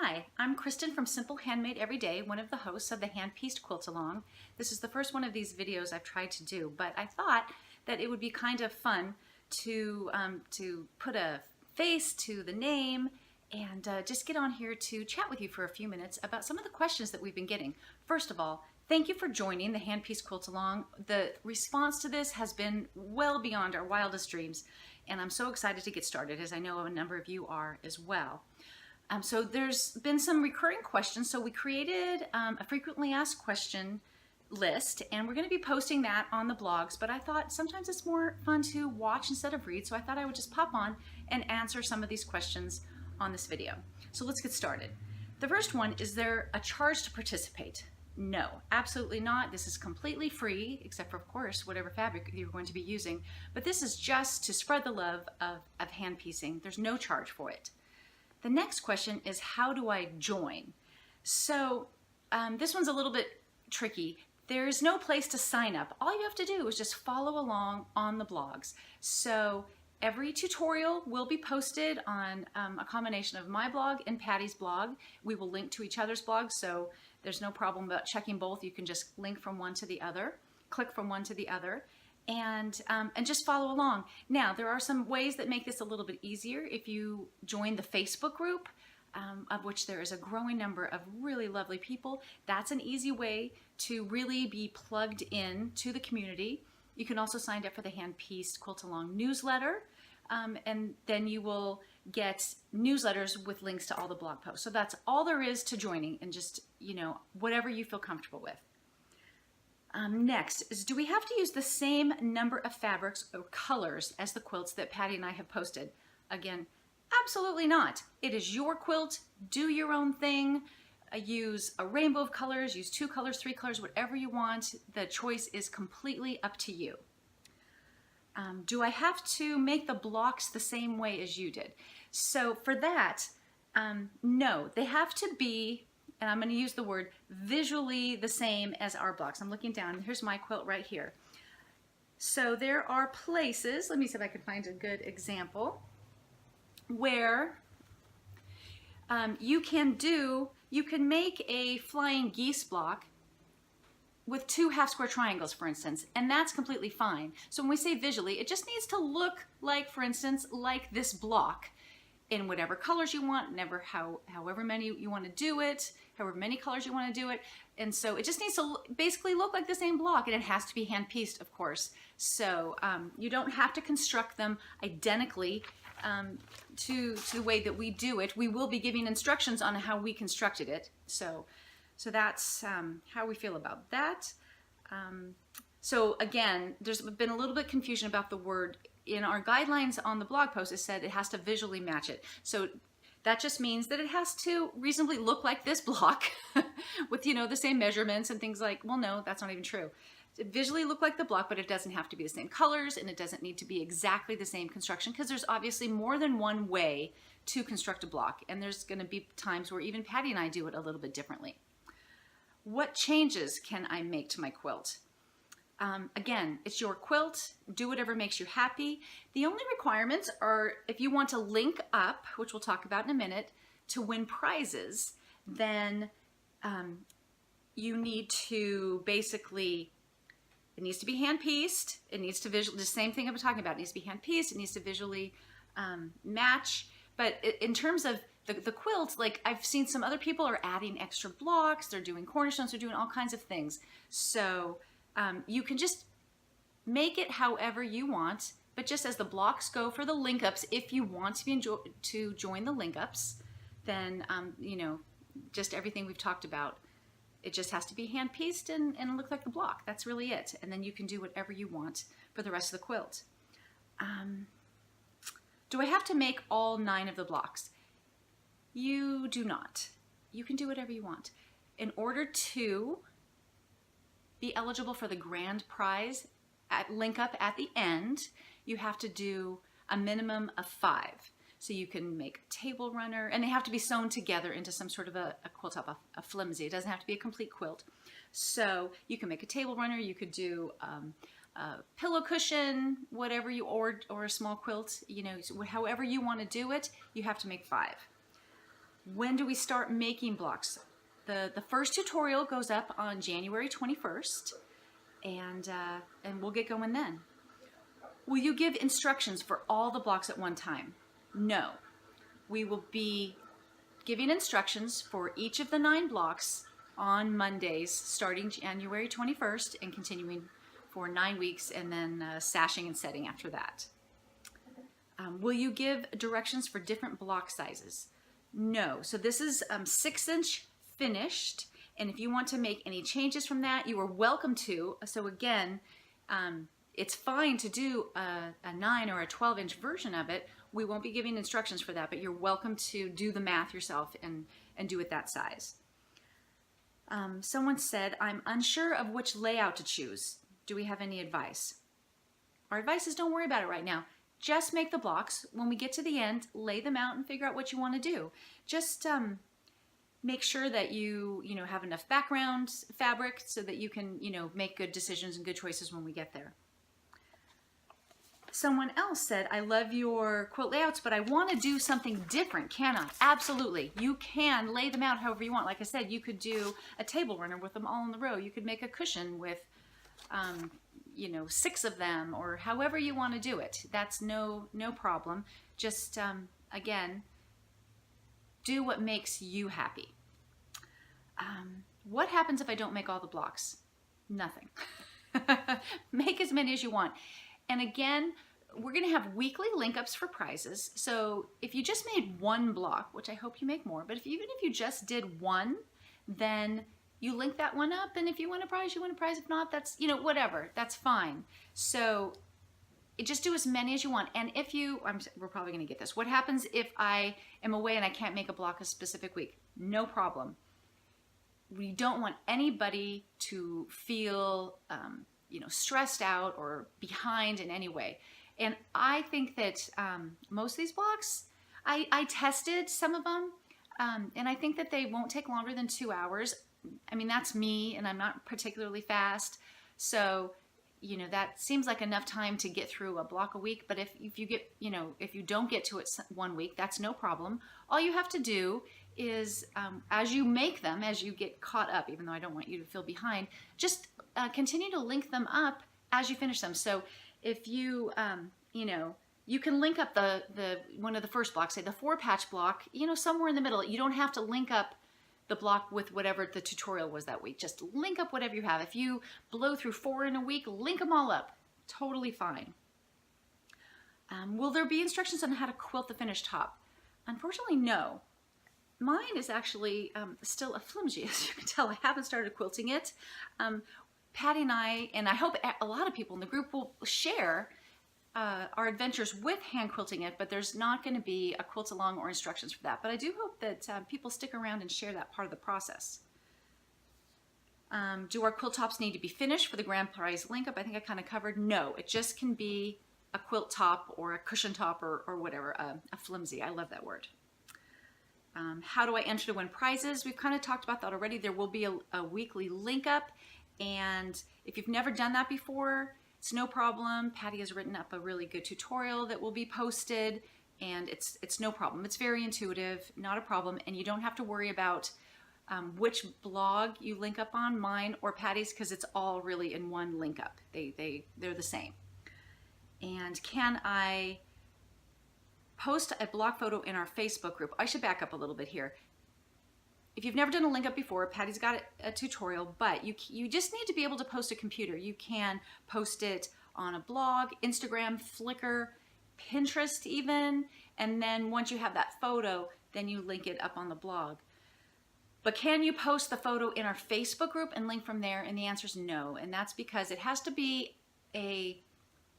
Hi, I'm Kristen from Simple Handmade Every Day, one of the hosts of the Hand Pieced QAL. This is the first one of these videos I've tried to do, but I thought that it would be kind of fun to put a face to the name and just get on here to chat with you for a few minutes about some of the questions that we've been getting. First of all, thank you for joining the Hand Pieced QAL. The response to this has been well beyond our wildest dreams, and I'm so excited to get started, as I know a number of you are as well. So there's been some recurring questions, so we created a frequently asked question list, and we're going to be posting that on the blogs, but I thought sometimes it's more fun to watch instead of read, so I thought I would just pop on and answer some of these questions on this video. So let's get started. The first one, is there a charge to participate? No, absolutely not. This is completely free, except for, of course, whatever fabric you're going to be using, but this is just to spread the love of hand piecing. There's no charge for it. The next question is, how do I join? So this one's a little bit tricky. There's no place to sign up. All you have to do is just follow along on the blogs. So every tutorial will be posted on a combination of my blog and Patty's blog. We will link to each other's blogs, so there's no problem about checking both. You can just link from one to the other, click from one to the other, and just follow along. Now, there are some ways that make this a little bit easier. If you join the Facebook group, of which there is a growing number of really lovely people, that's an easy way to really be plugged in to the community. You can also sign up for the Hand Pieced QAL newsletter, and then you will get newsletters with links to all the blog posts. So that's all there is to joining, and just, you know, whatever you feel comfortable with. Next is, do we have to use the same number of fabrics or colors as the quilts that Patty and I have posted? Again, absolutely not. It is your quilt. Do your own thing. Use a rainbow of colors, use 2 colors, 3 colors, whatever you want. The choice is completely up to you. Do I have to make the blocks the same way as you did? So for that, no, they have to be, and I'm going to use the word, visually the same as our blocks. I'm looking down. Here's my quilt right here. So there are places, let me see if I can find a good example, where you can make a flying geese block with 2 half-square triangles, for instance, and that's completely fine. So when we say visually, it just needs to look like, for instance, like this block, in whatever colors you want, however many you want to do it, however many colors you want to do it. And so it just needs to basically look like the same block, and it has to be hand pieced, of course. So you don't have to construct them identically to the way that we do it. We will be giving instructions on how we constructed it. So that's how we feel about that. So again, there's been a little bit confusion about the word. In our guidelines on the blog post, it said it has to visually match it. So that just means that it has to reasonably look like this block with, you know, the same measurements and things like, well, no, that's not even true. It visually look like the block, but it doesn't have to be the same colors, and it doesn't need to be exactly the same construction, because there's obviously more than one way to construct a block, and there's going to be times where even Patty and I do it a little bit differently. What changes can I make to my quilt? Again, it's your quilt. Do whatever makes you happy. The only requirements are, if you want to link up, which we'll talk about in a minute, to win prizes, then you need to basically, it needs to be hand pieced. It needs to visually, the same thing I'm talking about, it needs to be hand pieced. It needs to visually match. But in terms of the quilt, like, I've seen some other people are adding extra blocks. They're doing cornerstones. They're doing all kinds of things. So you can just make it however you want, but just as the blocks go for the link ups, if you want to join the link ups, then you know, just everything we've talked about, it just has to be hand pieced and look like the block. That's really it. And then you can do whatever you want for the rest of the quilt. Do I have to make all 9 of the blocks? You do not. You can do whatever you want. In order to be eligible for the grand prize at link up at the end, you have to do a minimum of 5. So you can make a table runner, and they have to be sewn together into some sort of a quilt top, a flimsy. It doesn't have to be a complete quilt. So you can make a table runner, you could do a pillow cushion, whatever you, or a small quilt, you know, however you want to do it, you have to make 5. When do we start making blocks? The first tutorial goes up on January 21st, and we'll get going then. Will you give instructions for all the blocks at one time? No. We will be giving instructions for each of the 9 blocks on Mondays starting January 21st and continuing for 9 weeks, and then sashing and setting after that. Will you give directions for different block sizes? No. So this is 6-inch finished, and if you want to make any changes from that, you are welcome to. So again, it's fine to do a 9 or a 12-inch version of it. We won't be giving instructions for that, but you're welcome to do the math yourself and do it that size. Someone said, I'm unsure of which layout to choose. Do we have any advice? Our advice is don't worry about it right now. Just make the blocks. When we get to the end, lay them out and figure out what you want to do. Just make sure that you have enough background fabric so that you can make good decisions and good choices when we get there. Someone else said, I love your quilt layouts, but I want to do something different. Can I? Absolutely. You can lay them out however you want. Like I said, you could do a table runner with them all in the row. You could make a cushion with 6 of them, or however you want to do it. That's no problem. Just, again, do what makes you happy. What happens if I don't make all the blocks? Nothing. Make as many as you want. And again, we're going to have weekly link ups for prizes. So if you just made 1 block, which I hope you make more, but even if you just did 1, then you link that one up, and if you win a prize, you win a prize. If not, that's, whatever, that's fine. So just do as many as you want. And if we're probably going to get this. What happens if I am away and I can't make a block a specific week? No problem. We don't want anybody to feel, stressed out or behind in any way. And I think that most of these blocks, I tested some of them, and I think that they won't take longer than 2 hours. I mean, that's me, and I'm not particularly fast. So, that seems like enough time to get through a block a week. But if you don't get to it 1 week, that's no problem. All you have to do is, as you make them, as you get caught up, even though I don't want you to feel behind, just continue to link them up as you finish them. So if you, you can link up the one of the first blocks, say the 4-patch block, somewhere in the middle. You don't have to link up the block with whatever the tutorial was that week. Just link up whatever you have. If you blow through 4 in a week, link them all up. Totally fine. Will there be instructions on how to quilt the finished top? Unfortunately, no. Mine is actually still a flimsy, as you can tell. I haven't started quilting it. Patty and I hope a lot of people in the group will share our adventures with hand quilting it, but there's not going to be a quilt along or instructions for that. But I do hope that people stick around and share that part of the process. Do our quilt tops need to be finished for the grand prize link up? I think I kind of covered. No, it just can be a quilt top or a cushion top or whatever, a flimsy. I love that word. How do I enter to win prizes? We've kind of talked about that already. There will be a weekly link up, and if you've never done that before, it's no problem. Patty has written up a really good tutorial that will be posted, and it's no problem. It's very intuitive, not a problem, and you don't have to worry about which blog you link up on, mine or Patty's, because it's all really in one link up. They're the same. And can I post a block photo in our Facebook group? I should back up a little bit here. If you've never done a link up before, Patty's got a tutorial, but you just need to be able to post a computer. You can post it on a blog, Instagram, Flickr, Pinterest even, and then once you have that photo, then you link it up on the blog. But can you post the photo in our Facebook group and link from there? And the answer is no, and that's because it has to be a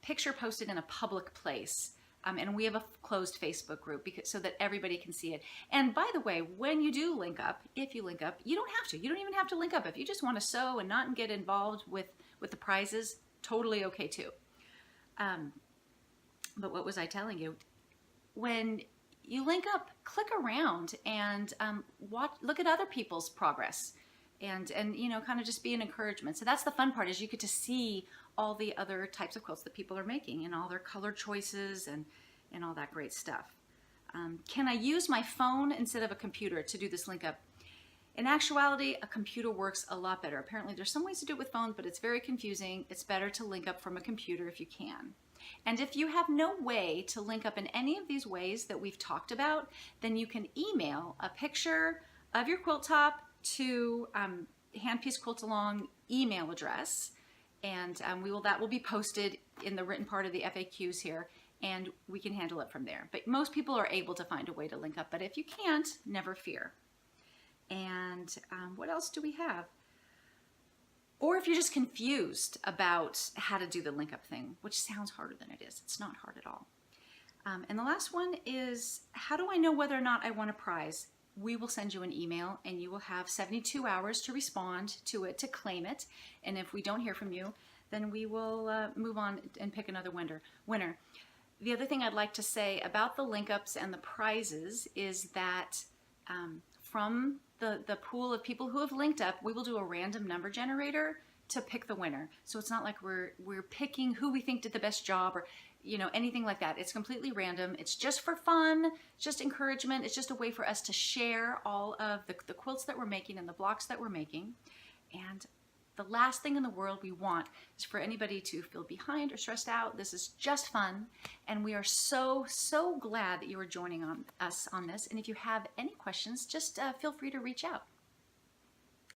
picture posted in a public place. And we have a closed Facebook group so that everybody can see it. And by the way, when you do link up, if you link up, you don't have to. You don't even have to link up. If you just want to sew and not get involved with the prizes, totally okay too. But what was I telling you? When you link up, click around and look at other people's progress, and kind of just be an encouragement. So that's the fun part, is you get to see all the other types of quilts that people are making and all their color choices and all that great stuff. Can I use my phone instead of a computer to do this link up? In actuality, a computer works a lot better. Apparently there's some ways to do it with phones, but it's very confusing. It's better to link up from a computer if you can. And if you have no way to link up in any of these ways that we've talked about, then you can email a picture of your quilt top to Hand Pieced QAL email address, and that will be posted in the written part of the FAQs here, and we can handle it from there. But most people are able to find a way to link up, but if you can't, never fear. And what else do we have? Or if you're just confused about how to do the link up thing, which sounds harder than it is. It's not hard at all. And the last one is, how do I know whether or not I want a prize? We will send you an email and you will have 72 hours to respond to it, to claim it. And if we don't hear from you, then we will move on and pick another winner. The other thing I'd like to say about the link ups and the prizes is that from the pool of people who have linked up, we will do a random number generator to pick the winner. So it's not like we're picking who we think did the best job or anything like that. It's completely random. It's just for fun, just encouragement. It's just a way for us to share all of the quilts that we're making and the blocks that we're making. And the last thing in the world we want is for anybody to feel behind or stressed out. This is just fun, and we are so glad that you are joining us on this. And if you have any questions, just feel free to reach out.